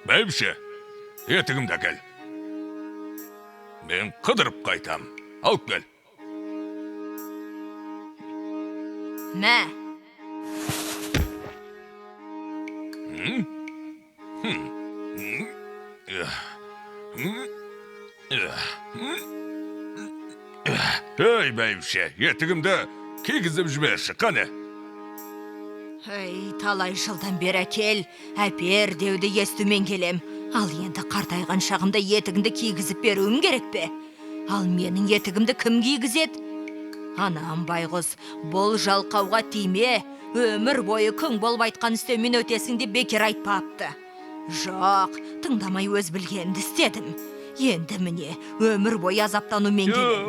Бәйбіше, етігімді әкел. Мен қыдырып қайтам. Алып кел. Мә. Ей, бәйбіше, етігімді кигізіп жіберші, қане. Талай жылдан бері әкел, әпер деуді естумен келем. Ал енді қартайған шағымда етігіңді кигізіп беруім керек пе? Ал менің етігімді кім кигізеді? Анам байғыз, бұл жалқауға тиме, өмір бойы күң болып айтқан істеумен өтесің деп бекер айтпапты. Жоқ, тыңдамай өз білгенді істедім. Енді міне, өмір бойы азаптанумен келем.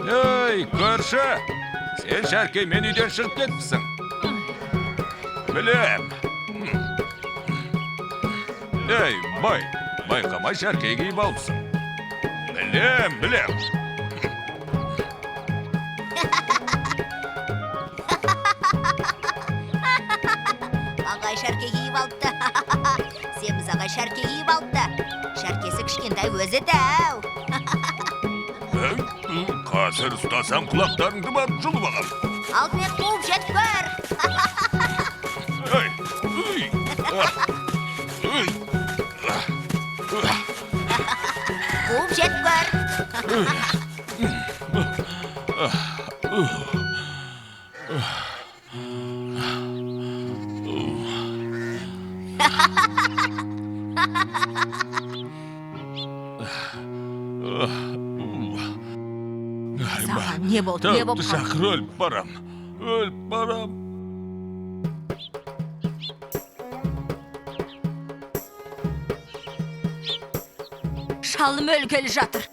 Ей, көрші, сен Шәркеймен үйден шығып кетіпсің. Білем. Ей, байқамай Шәркей киіп алыпсың. Білем. Ағай Шәрке киіп алыпты. Семіз ағай Шәрке киіп алыпты. Шәркесі кішкентай өзі дәу. Қазір ұстасаң құлақтарыңды барып жұлып алам. Алдымен қуып жетіп көр. Қуып жетіп көр. Саған не болды? Шақыр, өліп барам. Шалым өлгелі жатыр.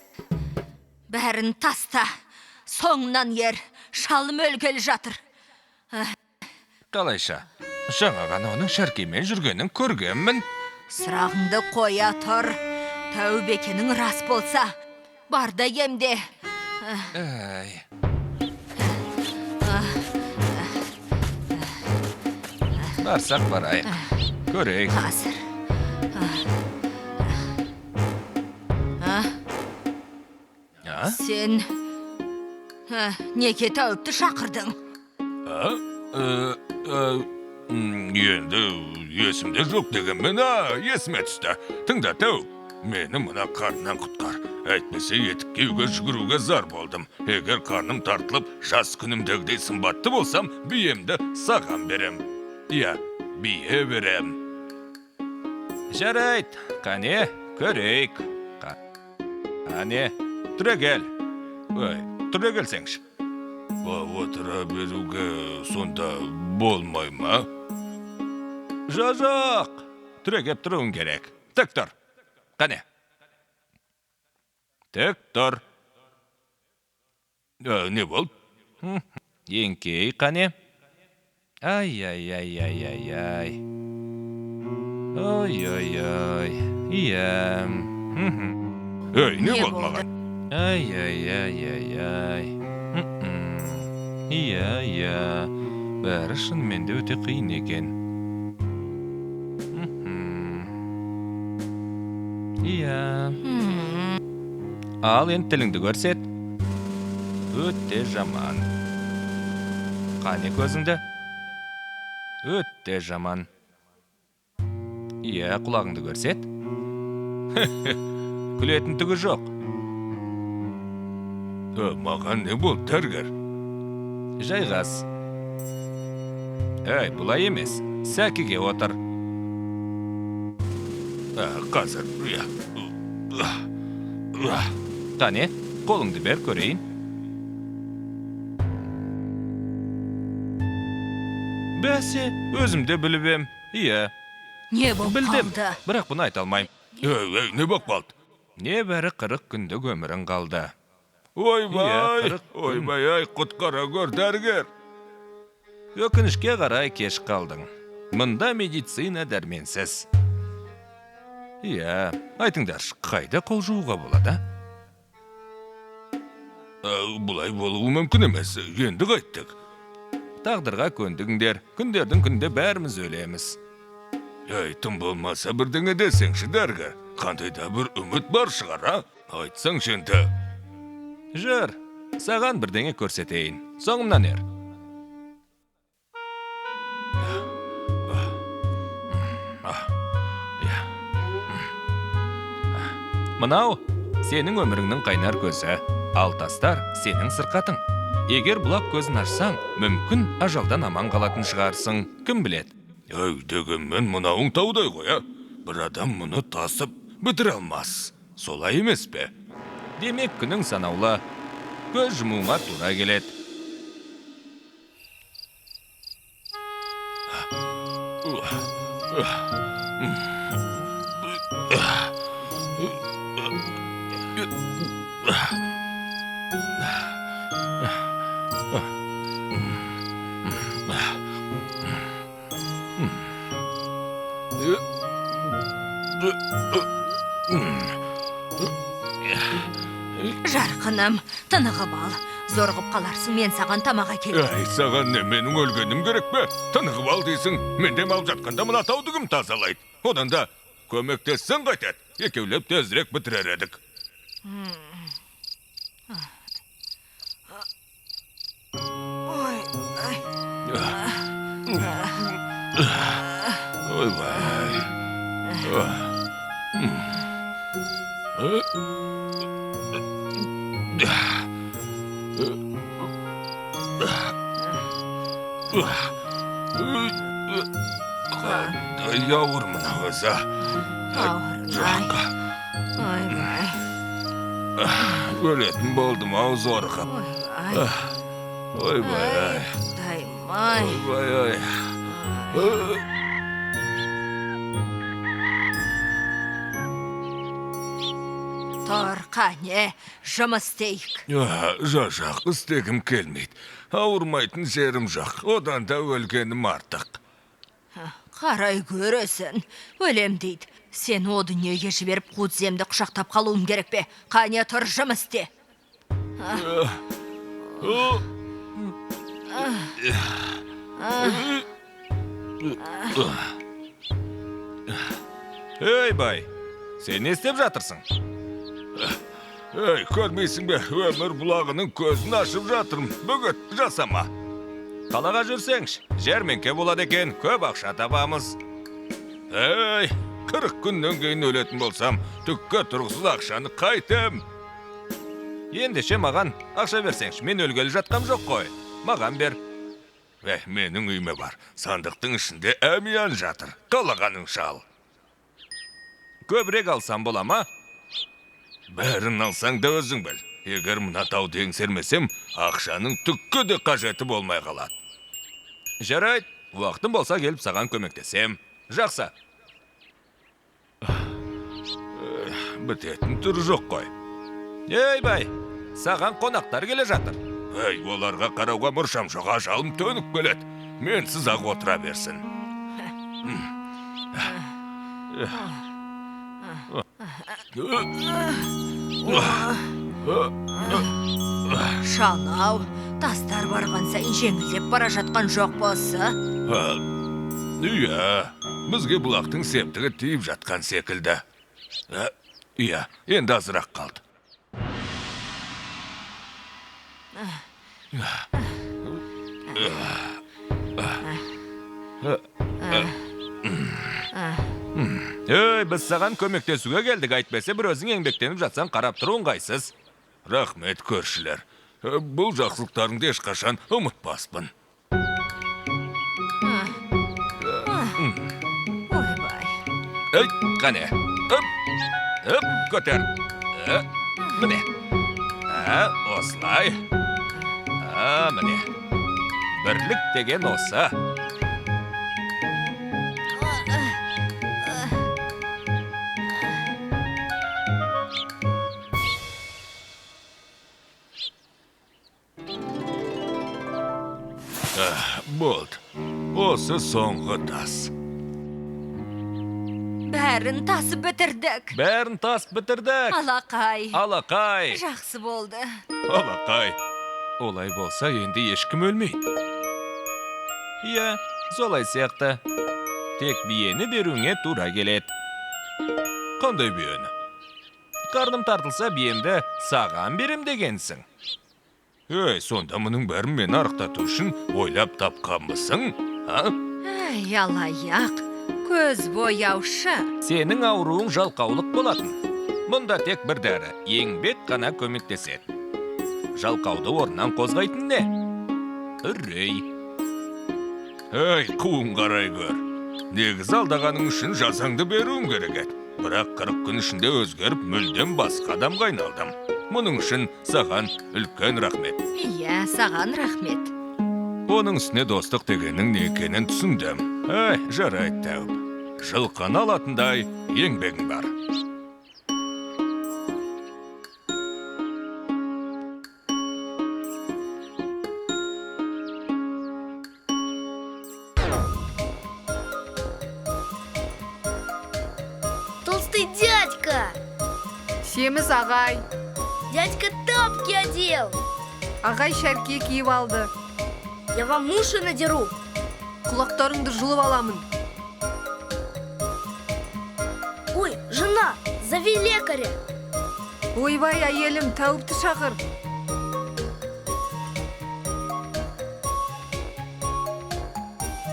Бәрін таста. Соңынан ер. Шалым өлгелі жатыр. Қалайша, жаңа ғана оның Шәркеймен жүргенін көргенмін. Сұрағыңды қоя тұр. Тәубекенің рас болса, бар да емде. Барсақ барайық. Көрейік. Қазір. Сен неге тәуіпті шақырдың? Енді есімде жоқ дегенмен, есіме түсті. Тыңда, тәуіп, мені мына қарнынан құтқар. Әйтмесе етік киюге жүгіруге зар болдым. Егер қарным тартылып, жас күнімдегідей сымбатты болсам, биемді саған берем. Бие берем. Жарайт, қане, көрейік. Қане, түрегел. Түрегелсеңші. Отыра беруге сонда болмай ма? Жоқ, түрегеп тұруың керек. Тік тұр. Қане. Тік тұр. Не бол? Еңкей, қане. Ай. Ой. Иям. Не бол маған? Ай. Иә. Бәрі шынымен де өте қиын екен. Иә. Ал енді тіліңді көрсет. Өте жаман. Қане көзіңді? Өте жаман. Иә, құлағыңды көрсет. Күлетін түгі жоқ. Маған не бол, дәрігер? Жайғас. Бұлай емес. Сәкіге отыр. Қазір. Қане, қолыңды бер көрейін. Бәсе, өзімде біліп ем. Иә. Не болып Білдім, қалды? бірақ бұны айта алмайым. не боп қалды? Небәрі 40 күндік өмірің қалды. Ойбай, қырық күн. ойбай, құтқара гөр, дәрігер. Өкінішке қарай кеш қалдың. Мұнда медицина дәрменсіз. Айтыңдаршы, қайда қол жууға болады? Бұлай болуы мүмкін емес, енді қайттық. Тағдырға көндігіңдер, күндердің күнде бәріміз өлеміз. Тым болмаса бірдеңе десеңші, дәрігер. Қандайда бір үміт бар шығар, а? Айтсаңшы енді. Жүр, саған бірдеңе көрсетейін. Соңымнан ер. Мынау, сенің өміріңнің қайнар көзі. Ал тастар сенің сырқатың. Егер бұлақ көзін ашсаң, мүмкін ажалдан аман қалатын шығарсың. Кім білет? Дегенмен мынауың таудай ғой, а? Бір адам мұны тасып бітіре алмас. Солай емес пе? Демек күнің санаулы. Көз жұмуыңа тура келет. Жарқыным, тынығып ал. Зорғып қаларсың, мен саған тамаға келем. Саған не, менің өлгенім керек пе? Тынығып ал дейсің, мен демалып жатқанда мына тауды кім тазалайды? Одан да көмектессің қайтеді. Екеулеп тезірек бітірер едік. Ойбай. Қандай ауыр мына өзі. Жаққа. Ойбай. Өлетін болдым ау зорғып. Ойбай. Даймай. Ойбай. Тұр, қане, жұмыс істейік. Жажақ, істегім келмейді. Ауырмайтын жерім жоқ, одан да өлгенім артық. Қарай көресін, өлем дейді. Сен о дүниеге жіберіп қуытземді құшақтап қалуым керек пе? Қане, тұр, жұмыс істе. Ей, бай, сен не істеп жатырсың? Көрмейсің бе, өмір бұлағының көзін ашып жатырмын. Бөгет жасама. Қалаға жүрсеңш, жәрменке болады екен, көп ақша табамыз. 40 күннен кейін өлетін болсам, түкке тұрғысыз ақшаны қайтем. Ендеше маған ақша берсеңш, мен өлгелі жатқам жоқ қой. Маған бер. Менің үйме бар. Сандықтың ішінде әмиян жатыр. Қалағаның шал. Көбірек алсам бола ма? Бәрін алсаң да өзің біл. Егер мына тауды еңсермесем, ақшаның түкке де қажеті болмай қалады. Жарайды, уақытым болса келіп саған көмектесем. Жақсы. Бітетін түрі жоқ қой. Ей, бай, саған қонақтар келе жатыр. Оларға қарауға мұршам жоқ, ажалым төніп келеді. Менсіз ақ отыра берсін. Шанау, тастар барған сайын жеңілдеп бара жатқан жоқ болса? Бізге бұлақтың септігі тиіп жатқан секілді. Енді азырақ қалды. Ей, біз саған көмектесуге келдік, әйтпесе бір өзің еңбектеніп жатсаң қарап тұру ыңғайсыз. Рахмет, көршілер. Бұл жақсылықтарыңды ешқашан ұмытпаспын. Ойбай. Қане. Көтер. Міне. Осылай. Міне. Бірлік деген осы. Болды. Осы соңғы тас. Бәрін тасып бітірдік. Бәрін тас бітірдік. Алақай. Алақай. Жақсы болды. Алақай. Олай болса, енді ешкім өлмейді. Иә, солай сияқты. Тек биені беруіңе тура келеді. Қандай биені? Қарным тартылса, биемді саған берем дегенсің. Ей, сонда мұның бәрін мені арықтату үшін ойлап тапқанбысың, а? Ай, алаяқ. Көз бояушы. Сенің ауруың жалқаулық болатын. Мұнда тек бір дәрі, еңбек қана көмектеседі. Жалқауды орнынан қозғайтын не? Үрей. Ей, қуын қарай көр. Негізі алдағаның үшін жазаңды беруім керек еді. Бірақ 40 күн ішінде өзгеріп, мүлдем басқа адамға айналдым. Мұның үшін саған үлкен рахмет. Иә, саған рахмет. Оның үстіне достық дегеннің не екенін түсіндім. Ей, жарайды тәуіп. Жылқыны алатындай еңбегің бар. Толстый дядька! Семіз ағай. Дядька тапки одел! Ағай шәрке киіп алды. Я вам уши надеру! Құлақтарыңды жұлып аламын. Ой, жена, зови лекаря! Ойбай, әйелім, тәуіпті шақыр.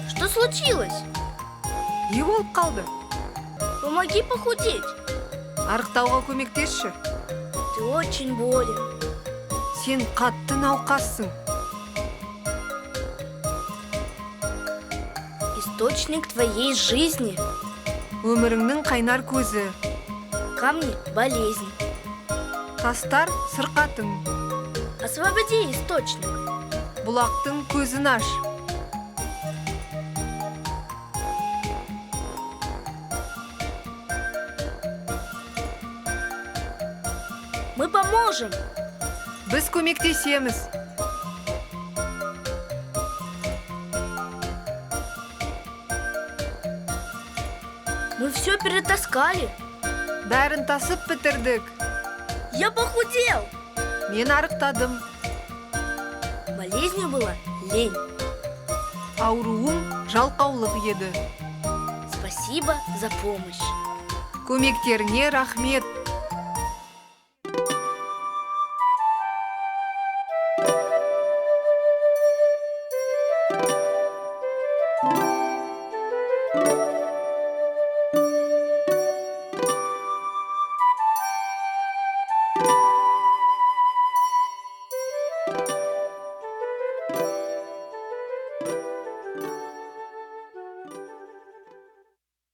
Что случилось? Не болып қалды? Помоги похудеть! Арықтауға көмектесші. Ты очень болен. Сен қатты науқассың. Источник твоей жизни. Өміріңнің қайнар көзі. Камни – болезнь. Тастар сырқатың. Освободи источник. Бұлақтың көзін аш. Мы поможем. Біз көмектесеміз. Мы все перетаскали. Бәрін тасып бітірдік. Я похудел. Мен арықтадым. Болезнью была лень. Ауруым жалқаулық еді. Спасибо за помощь. Көмектеріңе рахмет.